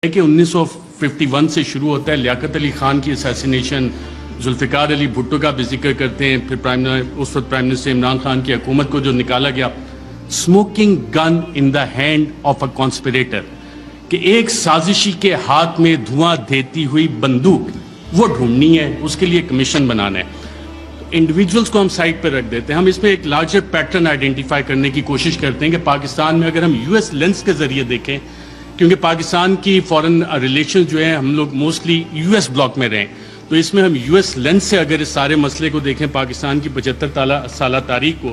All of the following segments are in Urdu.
کہ 1951 سے شروع ہوتا ہے. لیاقت علی خان کی اسیسینیشن, ذوالفقار علی بھٹو کا بھی ذکر کرتے ہیں, پھر اس وقت پرائم منسٹر عمران خان کی حکومت کو جو نکالا گیا. Smoking gun in the hand of a conspirator, کہ ایک سازشی کے ہاتھ میں دھواں دیتی ہوئی بندوق وہ ڈھونڈنی ہے, اس کے لیے کمیشن بنانا ہے. انڈیویجولز کو ہم سائٹ پہ رکھ دیتے ہیں. ہم اس میں ایک لارجر پیٹرن آئیڈینٹیفائی کرنے کی کوشش کرتے ہیں کہ پاکستان میں اگر ہم یو ایس لینس کے ذریعے دیکھیں, کیونکہ پاکستان کی فورن ریلیشن جو ہیں ہم لوگ موسٹلی یو ایس بلاک میں رہیں, تو اس میں ہم یو ایس لینس سے اگر اس سارے مسئلے کو دیکھیں پاکستان کی 75 سالہ تاریخ کو,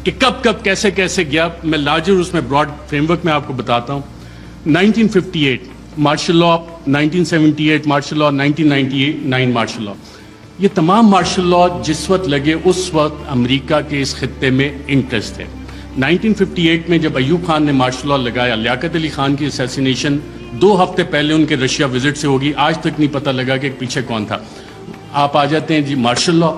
کہ کب کب کیسے کیسے گیا, میں لارجر اس میں براڈ فریم ورک میں آپ کو بتاتا ہوں. 1958 martial law, 1978 martial law, 1999 martial law. یہ تمام مارشل لا جس وقت لگے اس وقت امریکہ کے اس خطے میں انٹرسٹ ہے. 1958 میں جب ایوب خان نے مارشل لا لگایا, لیاقت علی خان کی اسیسینیشن 2 ہفتے پہلے ان کے رشیا وزٹ سے ہوگی, آج تک نہیں پتہ لگا کہ پیچھے کون تھا. آپ آ جاتے ہیں جی مارشل لا,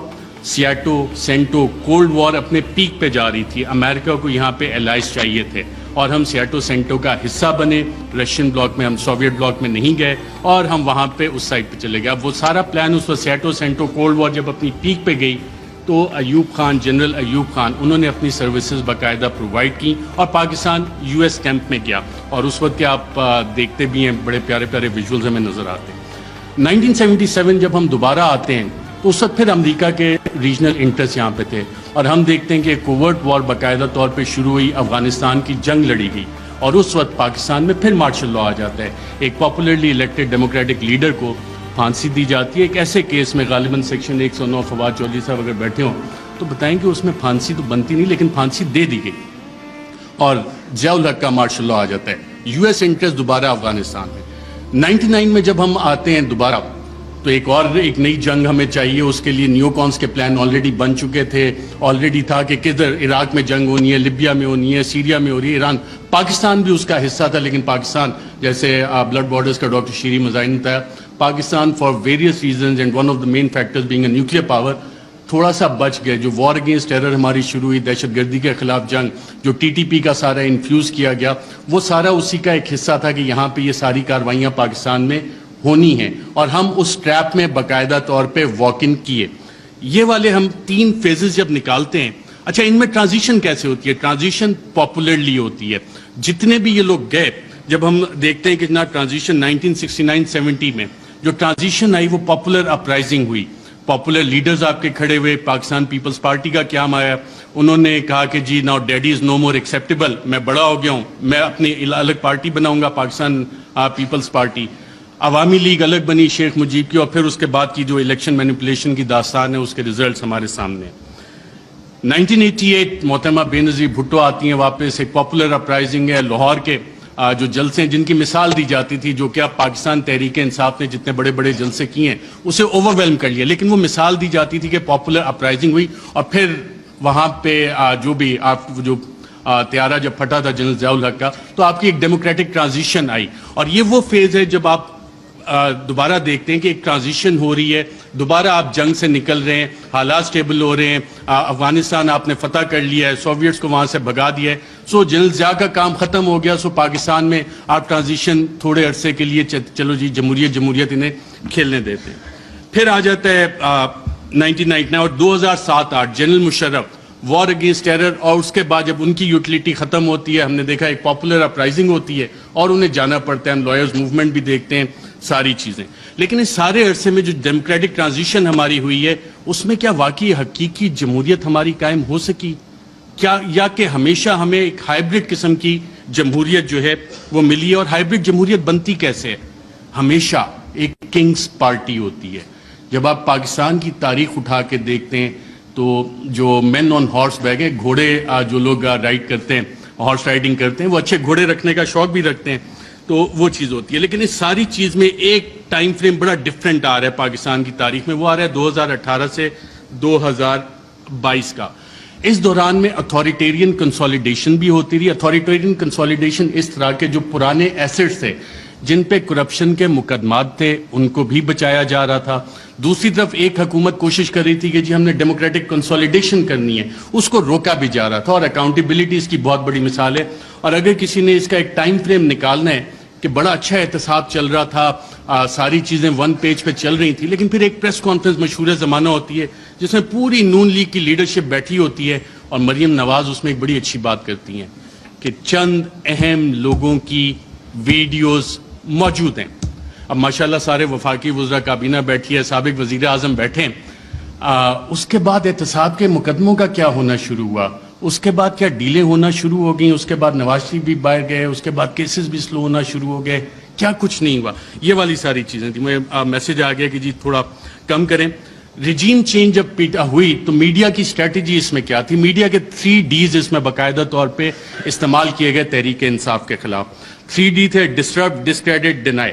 سیاٹو, سینٹو, کولڈ وار اپنے پیک پہ جا رہی تھی, امریکہ کو یہاں پہ الائز چاہیے تھے اور ہم سیاٹو سینٹو کا حصہ بنے. رشین بلاک میں, ہم سوویٹ بلاک میں نہیں گئے اور ہم وہاں پہ اس سائڈ پہ چلے گئے. اب وہ سارا پلان اس وقت سیاٹو سینٹو کولڈ وار جب اپنی پیک پہ گئی تو ایوب خان, جنرل ایوب خان, انہوں نے اپنی سروسز باقاعدہ پرووائڈ کی اور پاکستان یو ایس کیمپ میں گیا. اور اس وقت کے آپ دیکھتے بھی ہیں, بڑے پیارے پیارے ویژولز ہمیں نظر آتے ہیں. 1977 جب ہم دوبارہ آتے ہیں تو اس وقت پھر امریکہ کے ریجنل انٹرسٹ یہاں پہ تھے اور ہم دیکھتے ہیں کہ کوورٹ وار باقاعدہ طور پہ شروع ہوئی, افغانستان کی جنگ لڑی گئی اور اس وقت پاکستان میں پھر مارشل لا آ جاتا ہے. ایک پاپولرلی الیکٹڈ ڈیموکریٹک لیڈر کو پھانسی دی جاتی ہے ایک ایسے کیس میں, غالباً سیکشن 109. فواد چودھری صاحب اگر بیٹھے ہوں تو بتائیں کہ اس میں پھانسی تو بنتی نہیں لیکن پھانسی دے دی گئی اور ضیاء الحق کا مارشل لا آ جاتا ہے. یو ایس انٹرسٹ دوبارہ افغانستان میں. 99 میں جب ہم آتے ہیں دوبارہ تو ایک نئی جنگ ہمیں چاہیے. اس کے لیے نیو کانس کے پلان آلریڈی بن چکے تھے. آلریڈی تھا کہ کدھر عراق میں جنگ ہونی ہے, لیبیا میں ہونی ہے, سیریا میں ہو رہی ہے, ایران, پاکستان بھی اس کا حصہ تھا. لیکن پاکستان, جیسے بلڈ بارڈرز کا ڈاکٹر شیری مزاحم نے بتایا, Pakistan for various reasons and one of the main factors being a nuclear power تھوڑا سا بچ گئے. جو وار اگینسٹ ٹیرر ہماری شروع ہوئی, دہشت گردی کے خلاف جنگ, جو ٹی ٹی پی کا سارا انفیوز کیا گیا, وہ سارا اسی کا ایک حصہ تھا کہ یہاں پہ یہ ساری کارروائیاں پاکستان میں ہونی ہیں اور ہم اس ٹریپ میں باقاعدہ طور پہ واک ان کیے. یہ والے ہم 3 فیزز جب نکالتے ہیں, اچھا ان میں ٹرانزیشن کیسے ہوتی ہے؟ ٹرانزیشن پاپولرلی ہوتی ہے. جتنے بھی یہ لوگ گئے, جب ہم دیکھتے ہیں کہ جتنا ٹرانزیشن 1969-70 میں جو ٹرانزیشن آئی وہ پاپولر اپرائزنگ ہوئی. پاپولر لیڈرز آپ کے کھڑے ہوئے. پاکستان پیپلز پارٹی کا قیام آیا, انہوں نے کہا کہ جی ناؤ ڈیڈی از نو مور ایکسیپٹیبل, میں بڑا ہو گیا ہوں, میں اپنی الگ پارٹی بناؤں گا, پاکستان پیپلز پارٹی. عوامی لیگ الگ بنی شیخ مجیب کی, اور پھر اس کے بعد کی جو الیکشن مینیپولیشن کی داستان ہے اس کے ریزلٹس ہمارے سامنے ہیں. 1988 محترمہ بے نظیر بھٹو آتی ہیں واپس. ایک پاپولر اپرائزنگ ہے. لاہور کے جو جلسے ہیں جن کی مثال دی جاتی تھی, جو کہ اب پاکستان تحریک انصاف نے جتنے بڑے بڑے جلسے کیے ہیں اسے اوور ویلم کر لیا, لیکن وہ مثال دی جاتی تھی کہ پاپولر اپرائزنگ ہوئی. اور پھر وہاں پہ جو بھی جو طیارہ جب پھٹا تھا جنرل ضیاء الحق کا, تو آپ کی ایک ڈیموکریٹک ٹرانزیشن آئی. اور یہ وہ فیز ہے جب آپ دوبارہ دیکھتے ہیں کہ ایک ٹرانزیشن ہو رہی ہے, دوبارہ آپ جنگ سے نکل رہے ہیں, حالات سٹیبل ہو رہے ہیں, افغانستان آپ نے فتح کر لیا ہے, سوویٹس کو وہاں سے بھگا دیا ہے. سو جنرل ضیاء کا کام ختم ہو گیا. سو پاکستان میں آپ ٹرانزیشن تھوڑے عرصے کے لیے چلو جی جمہوریت انہیں کھیلنے دیتے ہیں. پھر آ جاتا ہے 1999 اور 2007-8 general Musharraf, war against terror, اور اس کے بعد جب ان کی یوٹیلیٹی ختم ہوتی ہے, ہم نے دیکھا ایک پاپولر اپرائزنگ ہوتی ہے اور انہیں جانا پڑتا ہے. ہم لائرز موومنٹ بھی دیکھتے ہیں, ساری چیزیں. لیکن اس سارے عرصے میں جو ڈیموکریٹک ٹرانزیشن ہماری ہوئی ہے اس میں کیا واقعی حقیقی جمہوریت ہماری قائم ہو سکی کیا, یا کہ ہمیشہ ہمیں ایک ہائیبرڈ قسم کی جمہوریت جو ہے وہ ملی ہے؟ اور ہائیبرڈ جمہوریت بنتی کیسے ہے؟ ہمیشہ ایک کنگز پارٹی ہوتی ہے. جب آپ پاکستان کی تاریخ اٹھا کے دیکھتے ہیں تو جو مین آن ہارس بیک ہیں, گھوڑے جو لوگ رائڈ کرتے ہیں, ہارس رائڈنگ کرتے ہیں, وہ اچھے گھوڑے رکھنے کا شوق بھی رکھتے ہیں, تو وہ چیز ہوتی ہے. لیکن اس ساری چیز میں ایک ٹائم فریم بڑا ڈیفرنٹ آ رہا ہے پاکستان کی تاریخ میں, وہ آ رہا ہے 2018 سے 2022 کا. اس دوران میں اتھارٹیرین کنسولیڈیشن بھی ہوتی رہی. اتھارٹیرین کنسولیڈیشن اس طرح کے جو پرانے ایسٹس تھے جن پہ کرپشن کے مقدمات تھے ان کو بھی بچایا جا رہا تھا. دوسری طرف ایک حکومت کوشش کر رہی تھی کہ جی ہم نے ڈیموکریٹک کنسولیڈیشن کرنی ہے, اس کو روکا بھی جا رہا تھا. اور اکاؤنٹیبلٹی اس کی بہت بڑی مثال ہے. اور اگر کسی نے اس کا ایک ٹائم فریم نکالنا ہے کہ بڑا اچھا احتساب چل رہا تھا, ساری چیزیں ون پیج پہ چل رہی تھیں, لیکن پھر ایک پریس کانفرنس مشہور زمانہ ہوتی ہے جس میں پوری نون لیگ کی لیڈرشپ بیٹھی ہوتی ہے, اور مریم نواز اس میں ایک بڑی اچھی بات کرتی ہیں کہ چند اہم لوگوں کی ویڈیوز موجود ہیں. اب ماشاءاللہ سارے وفاقی وزراء کابینہ بیٹھی ہے, سابق وزیر اعظم بیٹھے ہیں. اس کے بعد احتساب کے مقدموں کا کیا ہونا شروع ہوا, اس کے بعد کیا ڈیلیں ہونا شروع ہو گئیں, اس کے بعد نواز شریف بھی باہر گئے, اس کے بعد کیسز بھی سلو ہونا شروع ہو گئے, کیا کچھ نہیں ہوا. یہ والی ساری چیزیں تھیں. مجھے میسج آ گیا کہ جی تھوڑا کم کریں. رجیم چینج جب پیٹا ہوئی تو میڈیا کی اسٹریٹجی اس میں کیا تھی؟ میڈیا کے 3 ڈیز اس میں باقاعدہ طور پہ استعمال کیے گئے تحریک انصاف کے خلاف. 3 ڈی تھے: ڈسٹرب, ڈسکریڈٹ, ڈینائی.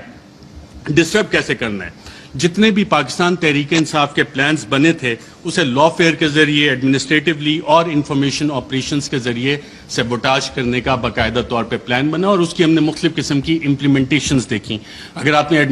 ڈسٹرب کیسے کرنا ہے؟ جتنے بھی پاکستان تحریک انصاف کے پلانز بنے تھے اسے لا فیئر کے ذریعے, ایڈمنسٹریٹولی اور انفارمیشن آپریشنز کے ذریعے سیبوٹاج کرنے کا باقاعدہ طور پہ پلان بنا, اور اس کی ہم نے مختلف قسم کی امپلیمنٹیشنز دیکھی. اگر آپ نے